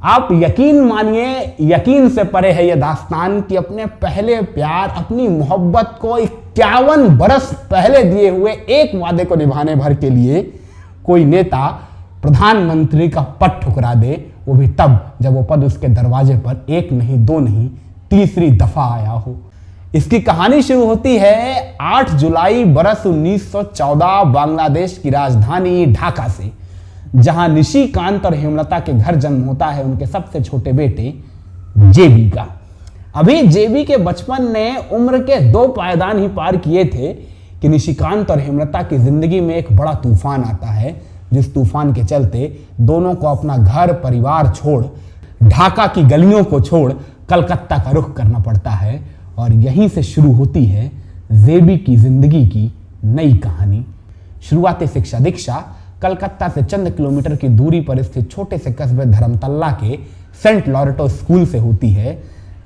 आप यकीन मानिए, यकीन से परे है यह दास्तान कि अपने पहले प्यार, अपनी मोहब्बत को 51 बरस पहले दिए हुए एक वादे को निभाने भर के लिए कोई नेता प्रधानमंत्री का पद ठुकरा दे, वो भी तब जब वो पद उसके दरवाजे पर एक नहीं, दो नहीं, तीसरी दफा आया हो। इसकी कहानी शुरू होती है 8 जुलाई बरस 1914 बांग्लादेश की राजधानी ढाका से, जहां निशिकांत और हेमलता के घर जन्म होता है उनके सबसे छोटे बेटे जेबी का। अभी जेबी के बचपन ने उम्र के 2 पायदान ही पार किए थे कि निशिकांत और हेमलता की जिंदगी में एक बड़ा तूफान आता है, जिस तूफान के चलते दोनों को अपना घर परिवार छोड़, ढाका की गलियों को छोड़ कलकत्ता का रुख करना पड़ता है। और यहीं से शुरू होती है जेबी की जिंदगी की नई कहानी। शुरुआती शिक्षा दीक्षा कलकत्ता से चंद किलोमीटर की दूरी पर स्थित छोटे से कस्बे धर्मतल्ला के सेंट लॉरेटो स्कूल से होती है,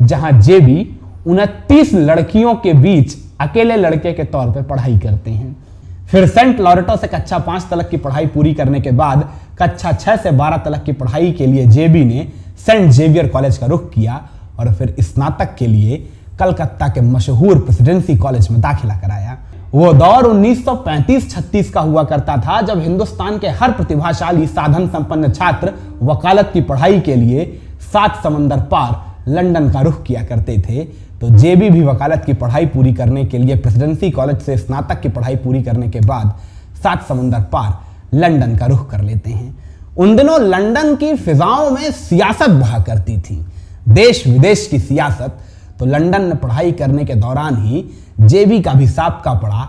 जहां जेबी 29 लड़कियों के बीच अकेले लड़के के तौर पर पढ़ाई करते हैं। फिर सेंट लॉरेटो से कक्षा 5 तक की पढ़ाई पूरी करने के बाद कक्षा 6 से 12 तक की पढ़ाई के लिए जेबी ने सेंट जेवियर कॉलेज का रुख किया और फिर स्नातक के लिए कलकत्ता के मशहूर प्रेसिडेंसी कॉलेज में दाखिला कराया। वो दौर 1935-36 का हुआ करता था, जब हिंदुस्तान के हर प्रतिभाशाली साधन संपन्न छात्र वकालत की पढ़ाई के लिए 7 समंदर पार लंदन का रुख किया करते थे। तो जेबी भी वकालत की पढ़ाई पूरी करने के लिए प्रेसिडेंसी कॉलेज से स्नातक की पढ़ाई पूरी करने के बाद 7 समंदर पार लंदन का रुख कर लेते हैं। उन दिनों लंदन की फिजाओं में सियासत बहा करती थी, देश विदेश की सियासत। तो लंदन में पढ़ाई करने के दौरान ही जेबी का भी साबका पड़ा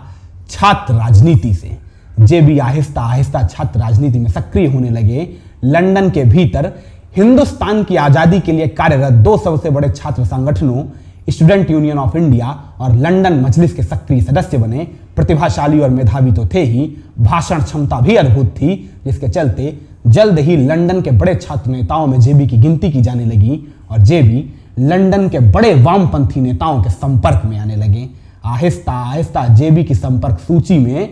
छात्र राजनीति से। जेबी आहिस्ता आहिस्ता छात्र राजनीति में सक्रिय होने लगे। लंदन के भीतर हिंदुस्तान की आजादी के लिए कार्यरत 2 सबसे बड़े छात्र संगठनों स्टूडेंट यूनियन ऑफ इंडिया और लंदन मजलिस के सक्रिय सदस्य बने। प्रतिभाशाली और मेधावी तो थे ही, भाषण क्षमता भी अद्भुत थी, जिसके चलते जल्द ही लंदन के बड़े छात्र नेताओं में जेबी की गिनती की जाने लगी और जेबी लंदन के बड़े वामपंथी नेताओं के संपर्क में आने लगे। आहिस्ता आहिस्ता जेबी की संपर्क सूची में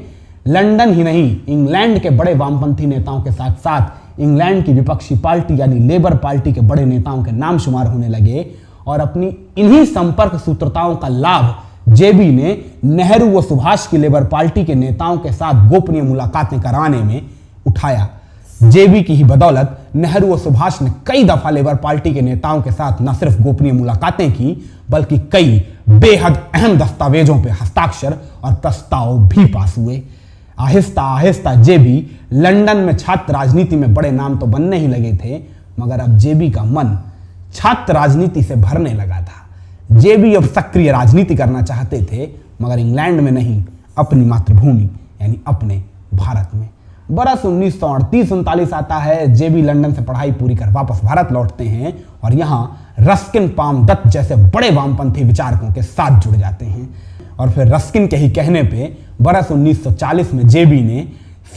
लंदन ही नहीं, इंग्लैंड के बड़े वामपंथी नेताओं के साथ साथ इंग्लैंड की विपक्षी पार्टी यानी लेबर पार्टी के बड़े नेताओं के नाम शुमार होने लगे। और अपनी इन्हीं संपर्क सूत्रताओं का लाभ जेबी ने नेहरू व सुभाष की लेबर पार्टी के नेताओं के साथ गोपनीय मुलाकातें कराने में उठाया। जेबी की ही बदौलत नेहरू और सुभाष ने कई दफा लेबर पार्टी के नेताओं के साथ न सिर्फ गोपनीय मुलाकातें की, बल्कि कई बेहद अहम दस्तावेजों पर हस्ताक्षर और प्रस्ताव भी पास हुए। आहिस्ता आहिस्ता जेबी लंदन में छात्र राजनीति में बड़े नाम तो बनने ही लगे थे, मगर अब जेबी का मन छात्र राजनीति से भरने लगा था। जेबी अब सक्रिय राजनीति करना चाहते थे, मगर इंग्लैंड में नहीं, अपनी मातृभूमि यानी अपने भारत में। बरस 1938-39 आता है। जेबी लंदन से पढ़ाई पूरी कर वापस भारत लौटते हैं और यहाँ रस्किन पामदत्त जैसे बड़े वामपंथी विचारकों के साथ जुड़ जाते हैं। और फिर रस्किन के ही कहने पे बरस 1940 में जेबी ने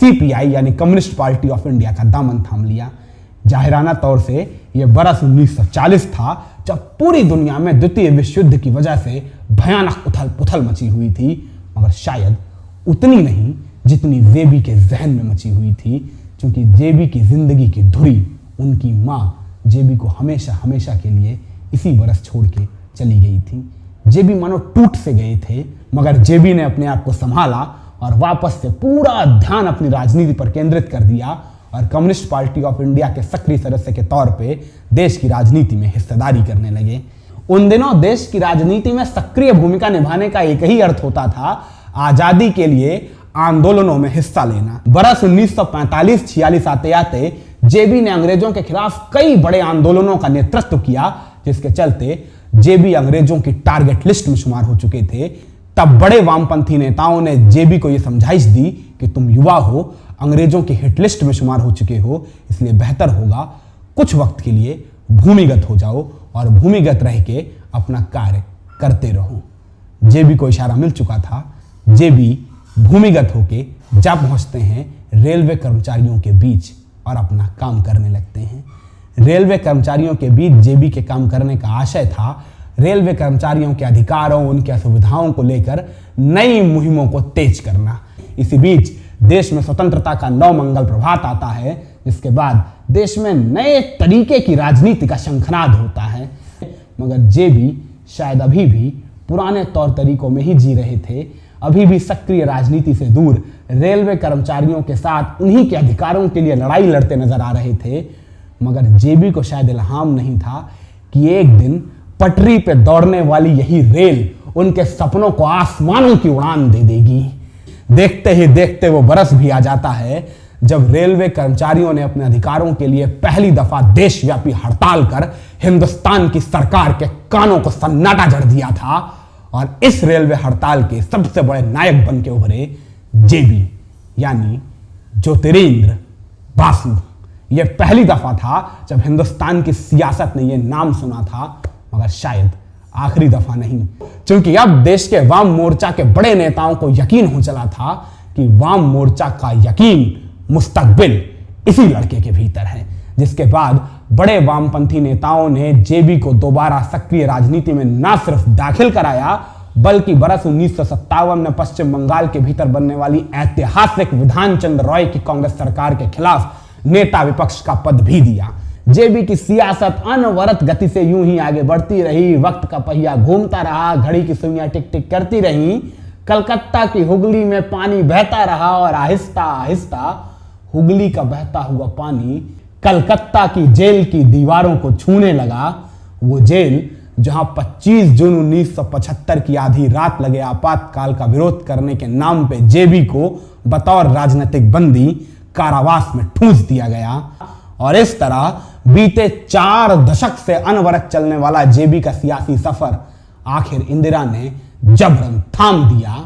सीपीआई यानी कम्युनिस्ट पार्टी ऑफ इंडिया का दामन थाम लिया। जाहिराना तौर से यह बरस 1940 था, जब पूरी दुनिया में द्वितीय विश्व युद्ध की वजह से भयानक उथल पुथल मची हुई थी, मगर शायद उतनी नहीं जितनी जेबी के जहन में मची हुई थी, क्योंकि जेबी की जिंदगी की धुरी उनकी माँ जेबी को हमेशा हमेशा के लिए इसी बरस छोड़ के चली गई थी। जेबी मानो टूट से गए थे, मगर जेबी ने अपने आप को संभाला और वापस से पूरा ध्यान अपनी राजनीति पर केंद्रित कर दिया और कम्युनिस्ट पार्टी ऑफ इंडिया के सक्रिय सदस्य के तौर पे देश की राजनीति में हिस्सेदारी करने लगे। उन दिनों देश की राजनीति में सक्रिय भूमिका निभाने का एक ही अर्थ होता था, आजादी के लिए आंदोलनों में हिस्सा लेना। बरस 1945-46 आते आते जेबी ने अंग्रेजों के खिलाफ कई बड़े आंदोलनों का नेतृत्व किया, जिसके चलते जेबी अंग्रेजों की टारगेट लिस्ट में शुमार हो चुके थे। तब बड़े वामपंथी नेताओं ने जेबी को यह समझाइश दी कि तुम युवा हो, अंग्रेजों की हिट लिस्ट में शुमार हो चुके हो, इसलिए बेहतर होगा कुछ वक्त के लिए भूमिगत हो जाओ और भूमिगत रह के अपना कार्य करते रहो। जेबी को इशारा मिल चुका था। जेबी भूमिगत होके जा पहुंचते हैं रेलवे कर्मचारियों के बीच और अपना काम करने लगते हैं। रेलवे कर्मचारियों के बीच जेबी के काम करने का आशय था रेलवे कर्मचारियों के अधिकारों, उनकी असुविधाओं को लेकर नई मुहिमों को तेज करना। इसी बीच देश में स्वतंत्रता का 9 मंगल प्रभात आता है, जिसके बाद देश में नए तरीके की राजनीति का शंखनाद होता है। मगर जेबी शायद अभी भी पुराने तौर तरीकों में ही जी रहे थे, अभी भी सक्रिय राजनीति से दूर रेलवे कर्मचारियों के साथ उन्हीं के अधिकारों के लिए लड़ाई लड़ते नजर आ रहे थे। मगर जेबी को शायद इल्हाम नहीं था कि एक दिन पटरी पे दौड़ने वाली यही रेल उनके सपनों को आसमानों की उड़ान दे देगी। देखते ही देखते वो बरस भी आ जाता है जब रेलवे कर्मचारियों ने अपने अधिकारों के लिए पहली दफा देशव्यापी हड़ताल कर हिंदुस्तान की सरकार के कानों को सन्नाटा जड़ दिया था। और इस रेलवे हड़ताल के सबसे बड़े नायक बन के उभरे जेबी यानी ज्योतिरिंद्र बासु। यह पहली दफा था जब हिंदुस्तान की सियासत ने यह नाम सुना था, मगर शायद आखिरी दफा नहीं, क्योंकि अब देश के वाम मोर्चा के बड़े नेताओं को यकीन हो चला था कि वाम मोर्चा का यकीन मुस्तकबिल इसी लड़के के भीतर है। जिसके बाद बड़े वामपंथी नेताओं ने जेबी को दोबारा सक्रिय राजनीति में न सिर्फ दाखिल कराया, बल्कि बरस 1957 में पश्चिम बंगाल के भीतर बनने वाली ऐतिहासिक विधान चंद्र रॉय की कांग्रेस सरकार के खिलाफ नेता विपक्ष का पद भी दिया। जेबी की सियासत अनवरत गति से यूं ही आगे बढ़ती रही। वक्त का पहिया घूमता रहा, घड़ी की सुइयां टिक टिक करती रहीं। कलकत्ता की हुगली में पानी बहता रहा और आहिस्ता आहिस्ता हुगली का बहता हुआ पानी कलकत्ता की जेल की दीवारों को छूने लगा। वो जेल जहां 25 जून 1975 की आधी रात लगे आपातकाल का विरोध करने के नाम पे जेबी को बतौर राजनीतिक बंदी कारावास में ठूंस दिया गया। और इस तरह बीते 4 दशक से अनवरत चलने वाला जेबी का सियासी सफर आखिर इंदिरा ने जबरन थाम दिया।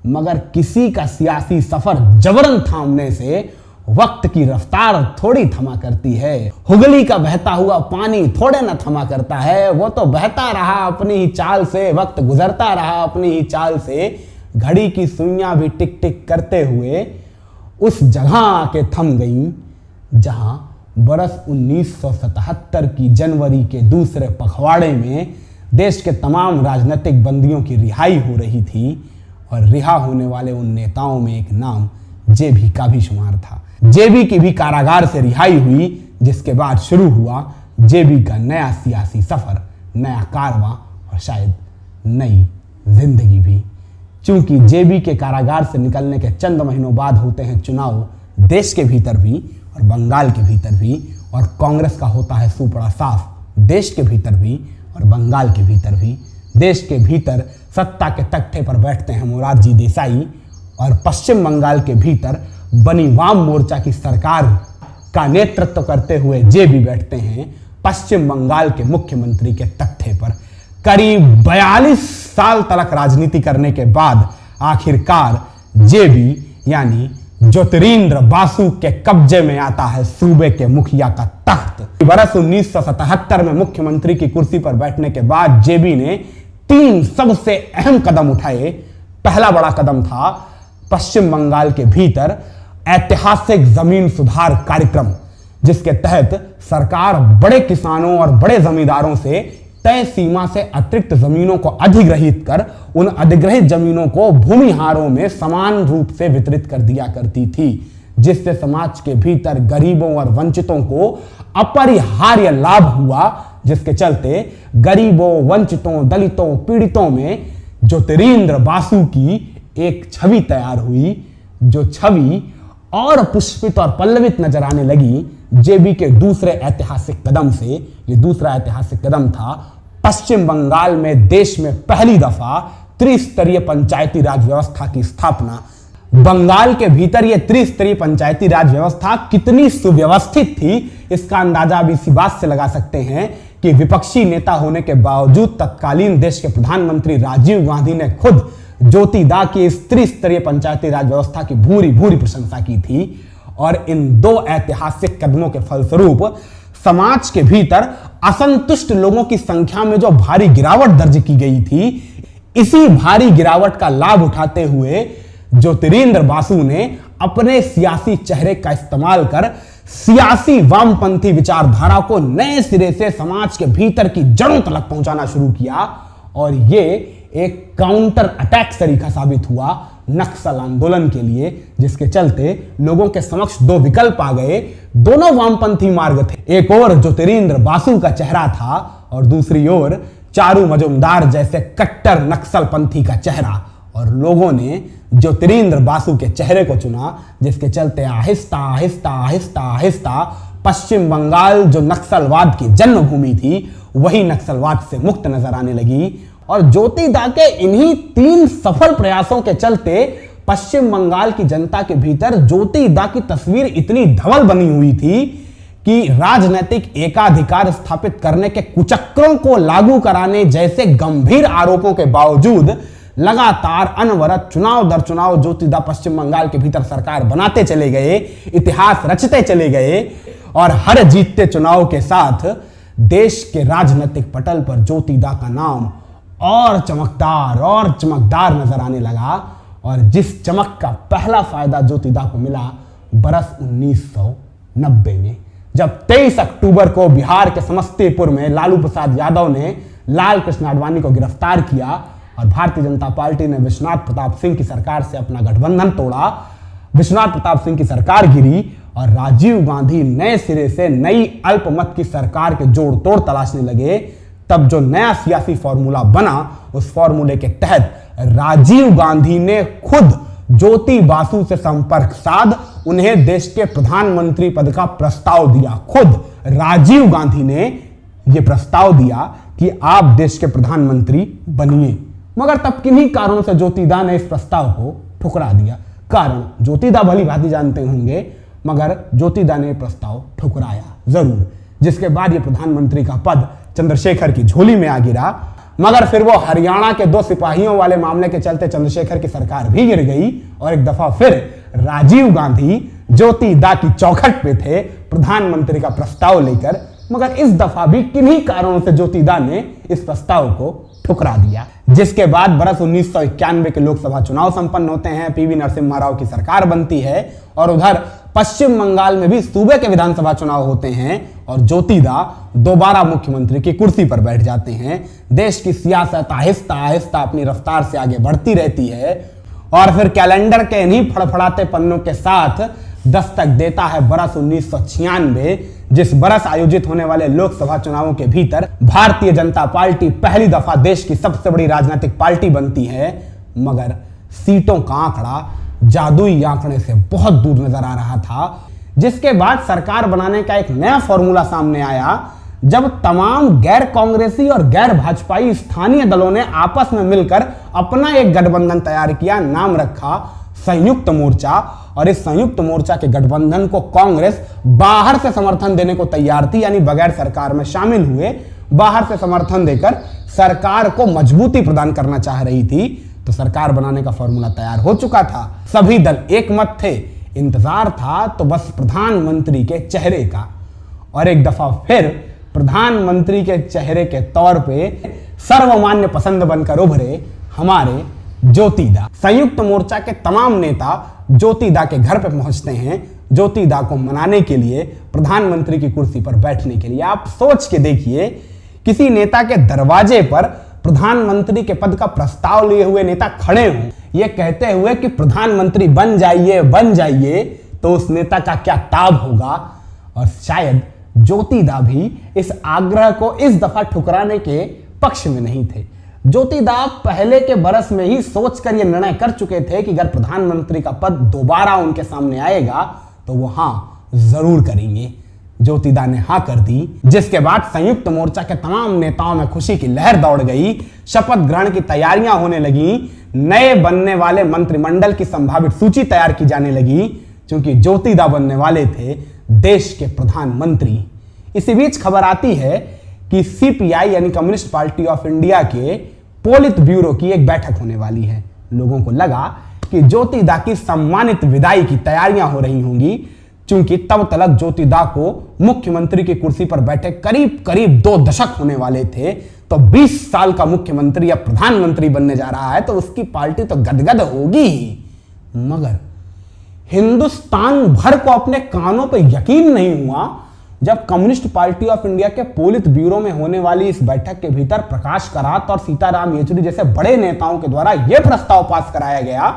मगर किसी का सियासी सफर जबरन थामने से वक्त की रफ्तार थोड़ी थमा करती है। हुगली का बहता हुआ पानी थोड़े न थमा करता है, वो तो बहता रहा अपनी ही चाल से, वक्त गुजरता रहा अपनी ही चाल से। घड़ी की सुइयां भी टिक टिक करते हुए उस जगह आके थम गईं जहां बरस 1977 की जनवरी के दूसरे पखवाड़े में देश के तमाम राजनीतिक बंदियों की रिहाई हो रही थी। और रिहा होने वाले उन नेताओं में एक नाम जेबी का भी शुमार था। जेबी की भी कारागार से रिहाई हुई, जिसके बाद शुरू हुआ जेबी का नया सियासी सफर, नया कारवां और शायद नई जिंदगी भी। क्योंकि जेबी के कारागार से निकलने के चंद महीनों बाद होते हैं चुनाव, देश के भीतर भी और बंगाल के भीतर भी। और कांग्रेस का होता है सूपड़ा साफ, देश के भीतर भी और बंगाल के भीतर भी। देश के भीतर सत्ता के तख्ते पर बैठते हैं मोरारजी देसाई और पश्चिम बंगाल के भीतर बनी वाम मोर्चा की सरकार का नेतृत्व करते हुए जेबी बैठते हैं पश्चिम बंगाल के मुख्यमंत्री के तख्ते पर। करीब 42 साल तक राजनीति करने के बाद आखिरकार जेबी यानी ज्योतिरिंद्र बासु के कब्जे में आता है सूबे के मुखिया का तख्त। बरस 1977 में मुख्यमंत्री की कुर्सी पर बैठने के बाद जेबी ने 3 सबसे अहम कदम उठाए। पहला बड़ा कदम था पश्चिम बंगाल के भीतर ऐतिहासिक जमीन सुधार कार्यक्रम, जिसके तहत सरकार बड़े किसानों और बड़े जमींदारों से तय सीमा से अतिरिक्त जमीनों को अधिग्रहित कर उन अधिग्रहित जमीनों को भूमिहारों में समान रूप से वितरित कर दिया करती थी, जिससे समाज के भीतर गरीबों और वंचितों को अपरिहार्य लाभ हुआ। जिसके चलते गरीबों, वंचितों, दलितों, पीड़ितों में ज्योतिरिंद्र बासु की एक छवि तैयार हुई, जो छवि और पुष्पित और पल्लवित नजर आने लगी जेबी के दूसरे ऐतिहासिक कदम से। ये दूसरा ऐतिहासिक कदम था पश्चिम बंगाल में देश में पहली दफा त्रिस्तरीय पंचायती राज व्यवस्था की स्थापना। बंगाल के भीतर यह त्रिस्तरीय पंचायती राज व्यवस्था कितनी सुव्यवस्थित थी, इसका अंदाजा अब इसी बात से लगा सकते हैं कि विपक्षी नेता होने के बावजूद तत्कालीन देश के प्रधानमंत्री राजीव गांधी ने खुद ज्योतिदा की इस त्रिस्तरीय पंचायती राज व्यवस्था की भूरी भूरी प्रशंसा की थी। और इन 2 ऐतिहासिक कदमों के फलस्वरूप समाज के भीतर असंतुष्ट लोगों की संख्या में जो भारी गिरावट दर्ज की गई थी, इसी भारी गिरावट का लाभ उठाते हुए ज्योतिरिंद्र बासु ने अपने सियासी चेहरे का इस्तेमाल कर सियासी वामपंथी विचारधारा को नए सिरे से समाज के भीतर की जड़ों तक पहुंचाना शुरू किया। और यह एक काउंटर अटैक तरीका साबित हुआ नक्सल आंदोलन के लिए, जिसके चलते लोगों के समक्ष दो विकल्प आ गए। दोनों वामपंथी मार्ग थे। एक और ज्योतिरिंद्र बासु का चेहरा था और दूसरी ओर चारू मजुमदार जैसे कट्टर नक्सलपंथी का चेहरा। और लोगों ने ज्योतिरिंद्र बासु के चेहरे को चुना, जिसके चलते आहिस्ता आहिस्ता आहिस्ता आहिस्ता पश्चिम बंगाल जो नक्सलवाद की जन्मभूमि थी वही नक्सलवाद से मुक्त नजर आने लगी। और ज्योति दा के इन्हीं 3 सफल प्रयासों के चलते पश्चिम बंगाल की जनता के भीतर ज्योति दा की तस्वीर इतनी धवल बनी हुई थी कि राजनीतिक एकाधिकार स्थापित करने के कुचक्रों को लागू कराने जैसे गंभीर आरोपों के बावजूद लगातार अनवरत चुनाव दर चुनाव ज्योति दा पश्चिम बंगाल के भीतर सरकार बनाते चले गए, इतिहास रचते चले गए और हर जीतते चुनाव के साथ देश के राजनीतिक पटल पर ज्योति दा का नाम और चमकदार नजर आने लगा। और जिस चमक का पहला फायदा ज्योति दा को मिला बरस 1990 में, जब 23 अक्टूबर को बिहार के समस्तीपुर में लालू प्रसाद यादव ने लाल कृष्ण आडवाणी को गिरफ्तार किया और भारतीय जनता पार्टी ने विश्वनाथ प्रताप सिंह की सरकार से अपना गठबंधन तोड़ा। विश्वनाथ प्रताप सिंह की सरकार गिरी और राजीव गांधी नए सिरे से नई अल्पमत की सरकार के जोड़ तोड़ तलाशने लगे। तब जो नया सियासी फॉर्मूला बना, उस फॉर्मूले के तहत राजीव गांधी ने खुद ज्योति बासु से संपर्क साध उन्हें देश के प्रधानमंत्री पद का प्रस्ताव दिया। खुद राजीव गांधी ने यह प्रस्ताव दिया कि आप देश के प्रधानमंत्री बनिए। मगर तब किन्हीं कारणों से ज्योति दा ने इस प्रस्ताव को ठुकरा दिया। कारण ज्योति दा भली भांति जानते होंगे, मगर ज्योति दा ने प्रस्ताव ठुकराया जरूर, जिसके बाद ये प्रधानमंत्री का पद चंद्रशेखर की झोली में आ गिरा। मगर फिर वो हरियाणा के 2 सिपाहियों वाले मामले के चलते चंद्रशेखर की सरकार भी गिर गई और एक दफा फिर राजीव गांधी ज्योति दा की चौखट पे थे प्रधानमंत्री का प्रस्ताव लेकर। मगर इस दफा भी किन्हीं कारणों से ज्योति दा ने इस प्रस्ताव को ठुकरा दिया, जिसके बाद बरस 1991 के लोकसभा चुनाव संपन्न होते हैं। पीवी नरसिम्हा राव की सरकार बनती है और उधर पश्चिम बंगाल में भी सूबे के विधानसभा चुनाव होते हैं और ज्योति दा दोबारा मुख्यमंत्री की कुर्सी पर बैठ जाते हैं। देश की सियासत आहिस्ता आहिस्ता अपनी रफ्तार से आगे बढ़ती रहती है और फिर कैलेंडर के इन्हीं फड़फड़ाते पन्नों के साथ दस्तक देता है बरस 1996, जिस बरस आयोजित होने वाले लोकसभा चुनावों के भीतर भारतीय जनता पार्टी पहली दफा देश की सबसे बड़ी राजनीतिक पार्टी बनती है। मगर सीटों का आंकड़ा जादुई आंकड़े से बहुत दूर नजर आ रहा था, जिसके बाद सरकार बनाने का एक नया फॉर्मूला सामने आया, जब तमाम गैर कांग्रेसी और गैर भाजपाई स्थानीय दलों ने आपस में मिलकर अपना एक गठबंधन तैयार किया, नाम रखा संयुक्त मोर्चा। और इस संयुक्त मोर्चा के गठबंधन को कांग्रेस बाहर से समर्थन देने को तैयार थी, यानी बगैर सरकार में शामिल हुए बाहर से समर्थन देकर सरकार को मजबूती प्रदान करना चाह रही थी। तो सरकार बनाने का फॉर्मूला तैयार हो चुका था, सभी दल एक मत थे, इंतजार था तो बस प्रधानमंत्री के चेहरे का। और एक दफा फिर प्रधानमंत्री के चेहरे के तौर पे सर्वमान्य पसंद बनकर उभरे हमारे ज्योति दा। संयुक्त मोर्चा के तमाम नेता ज्योति दा के घर पे पहुंचते हैं ज्योति दा को मनाने के लिए, प्रधानमंत्री की कुर्सी पर बैठने के लिए। आप सोच के देखिए, किसी नेता के दरवाजे पर प्रधानमंत्री के पद का प्रस्ताव लिए हुए नेता खड़े हों, ये कहते हुए कि प्रधानमंत्री बन जाइए, तो उस नेता का क्या ताब होगा। और शायद ज्योति दा भी इस आग्रह को इस दफा ठुकराने के पक्ष में नहीं थे। ज्योति दा पहले के बरस में ही सोचकर यह निर्णय कर चुके थे कि अगर प्रधानमंत्री का पद दोबारा उनके सामने आएगा तो वो हां जरूर करेंगे। ज्योति दा ने हां कर दी, जिसके बाद संयुक्त मोर्चा के तमाम नेताओं में खुशी की लहर दौड़ गई। शपथ ग्रहण की तैयारियां होने लगी, नए बनने वाले मंत्रिमंडल की संभावित सूची तैयार की जाने लगी, क्योंकि ज्योति दा बनने वाले थे देश के प्रधानमंत्री। इसी बीच खबर आती है कि सीपीआई यानी कम्युनिस्ट पार्टी ऑफ इंडिया के पोलित ब्यूरो की एक बैठक होने वाली है। लोगों को लगा कि ज्योति दा की सम्मानित विदाई की तैयारियां हो रही होंगी, क्योंकि तब तक ज्योति दा को मुख्यमंत्री की कुर्सी पर बैठे करीब करीब 2 दशक होने वाले थे। तो 20 साल का मुख्यमंत्री या प्रधानमंत्री बनने जा रहा है तो उसकी पार्टी तो गदगद होगी ही। मगर हिंदुस्तान भर को अपने कानों पर यकीन नहीं हुआ जब कम्युनिस्ट पार्टी ऑफ इंडिया के पोलित ब्यूरो में होने वाली इस बैठक के भीतर प्रकाश करात और सीताराम येचुरी जैसे बड़े नेताओं के द्वारा यह प्रस्ताव पास कराया गया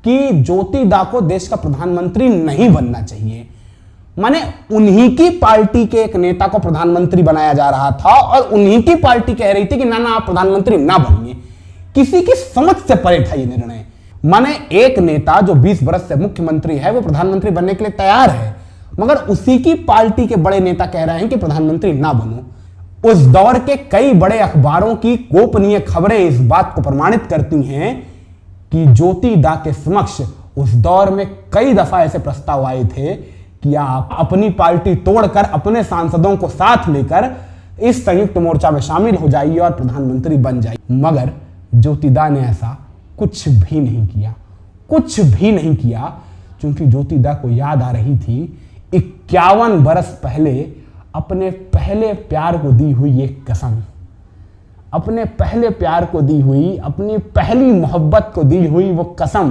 कि ज्योतिदा को देश का प्रधानमंत्री नहीं बनना चाहिए। माने उन्हीं की पार्टी के एक नेता को प्रधानमंत्री बनाया जा रहा था और उन्हीं की पार्टी कह रही थी कि ना ना आप प्रधानमंत्री ना बनिए। किसी की समझ से परे था ये निर्णय। माने एक नेता जो 20 वर्ष से मुख्यमंत्री है वो प्रधानमंत्री बनने के लिए तैयार है, मगर उसी की पार्टी के बड़े नेता कह रहे हैं कि प्रधानमंत्री ना बनो। उस दौर के कई बड़े अखबारों की गोपनीय खबरें इस बात को प्रमाणित करती हैं कि ज्योतिदा के समक्ष उस दौर में कई दफा ऐसे प्रस्ताव आए थे कि आप अपनी पार्टी तोड़कर अपने सांसदों को साथ लेकर इस संयुक्त मोर्चा में शामिल हो जाइए और प्रधानमंत्री बन जाइए। मगर ज्योतिदा ने ऐसा कुछ भी नहीं किया, कुछ भी नहीं किया, क्योंकि ज्योतिदा को याद आ रही थी 51 बरस पहले अपने पहले प्यार को दी हुई एक कसम, अपने पहले प्यार को दी हुई, अपनी पहली मोहब्बत को दी हुई वो कसम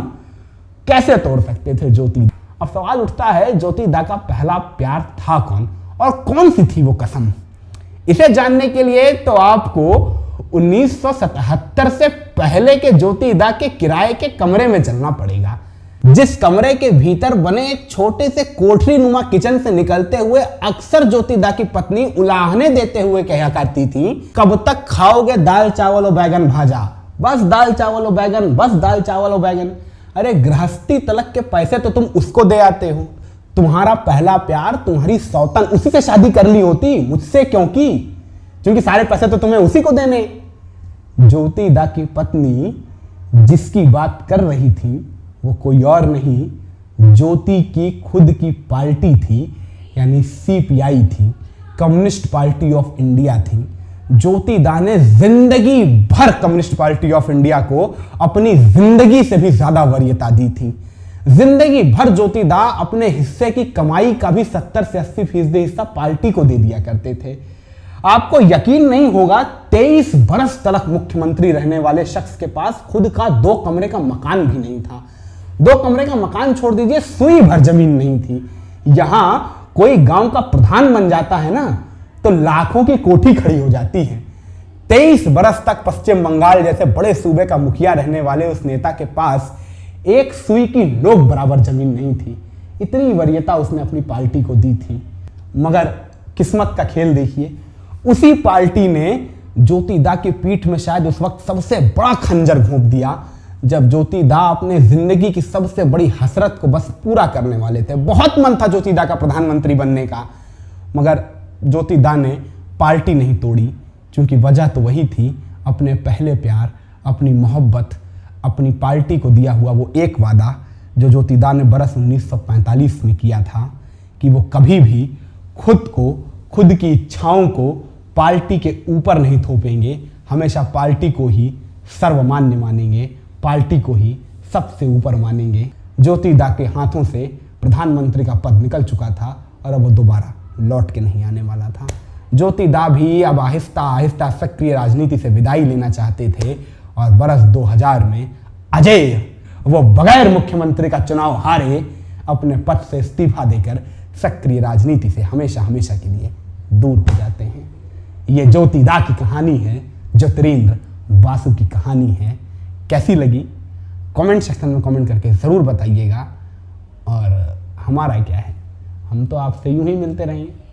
कैसे तोड़ सकते थे ज्योतिदा। अब सवाल उठता है ज्योतिदा का पहला प्यार था कौन और कौन सी थी वो कसम। इसे जानने के लिए तो आपको 1977 से पहले के ज्योतिदा के किराए के कमरे में चलना पड़ेगा, जिस कमरे के भीतर बने एक छोटे से कोठरी नुमा किचन से निकलते हुए अक्सर ज्योतिदा की पत्नी उलाहने देते हुए कहा करती थी, कब तक खाओगे दाल चावल और बैगन भाजा, बस दाल चावल और बैगन, बस दाल चावल और बैगन। अरे गृहस्थी तलक के पैसे तो तुम उसको दे आते हो, तुम्हारा पहला प्यार तुम्हारी सौतन, उसी से शादी कर ली होती, मुझसे क्यों की, क्योंकि सारे पैसे तो तुम्हें उसी को देने। ज्योतिदा की पत्नी जिसकी बात कर रही थी वो कोई और नहीं, ज्योति की खुद की पार्टी थी, यानी सीपीआई थी, कम्युनिस्ट पार्टी ऑफ इंडिया थी। ज्योतिदा ने जिंदगी भर कम्युनिस्ट पार्टी ऑफ इंडिया को अपनी जिंदगी से भी ज्यादा वरीयता दी थी। जिंदगी भर ज्योतिदा अपने हिस्से की कमाई का भी 70 से 80% हिस्सा पार्टी को दे दिया करते थे। आपको यकीन नहीं होगा 23 बरस तक मुख्यमंत्री रहने वाले शख्स के पास खुद का 2 कमरे का मकान भी नहीं था। 2 कमरे का मकान छोड़ दीजिए, सुई भर जमीन नहीं थी। यहां कोई गांव का प्रधान बन जाता है ना तो लाखों की कोठी खड़ी हो जाती है। 23 बरस तक पश्चिम बंगाल जैसे बड़े सूबे का मुखिया रहने वाले उस नेता के पास एक सुई की नोक बराबर जमीन नहीं थी। इतनी वरीयता उसने अपनी पार्टी को दी थी। मगर किस्मत का खेल देखिए, उसी पार्टी ने ज्योतिदा की पीठ में शायद उस वक्त सबसे बड़ा खंजर घोंप दिया जब ज्योतिदा अपने जिंदगी की सबसे बड़ी हसरत को बस पूरा करने वाले थे। बहुत मन था ज्योतिदा का प्रधानमंत्री बनने का, मगर ज्योतिदा ने पार्टी नहीं तोड़ी, क्योंकि वजह तो वही थी, अपने पहले प्यार, अपनी मोहब्बत, अपनी पार्टी को दिया हुआ वो एक वादा जो ज्योतिदा ने बरस 1945 में किया था कि वो कभी भी खुद को, खुद की इच्छाओं को पार्टी के ऊपर नहीं थोपेंगे, हमेशा पार्टी को ही सर्वमान्य मानेंगे, पार्टी को ही सबसे ऊपर मानेंगे। ज्योतिदा के हाथों से प्रधानमंत्री का पद निकल चुका था और अब वो दोबारा लौट के नहीं आने वाला था। ज्योतिदा भी अब आहिस्ता आहिस्ता सक्रिय राजनीति से विदाई लेना चाहते थे और बरस 2000 में अजय वो बगैर मुख्यमंत्री का चुनाव हारे अपने पद से इस्तीफा देकर सक्रिय राजनीति से हमेशा हमेशा के लिए दूर हो जाते हैं। ये ज्योतिदा की कहानी है, ज्योतिरिंद्र बासु की कहानी है। कैसी लगी कमेंट सेक्शन में कमेंट करके ज़रूर बताइएगा। और हमारा क्या है, हम तो आपसे यूं ही मिलते रहेंगे।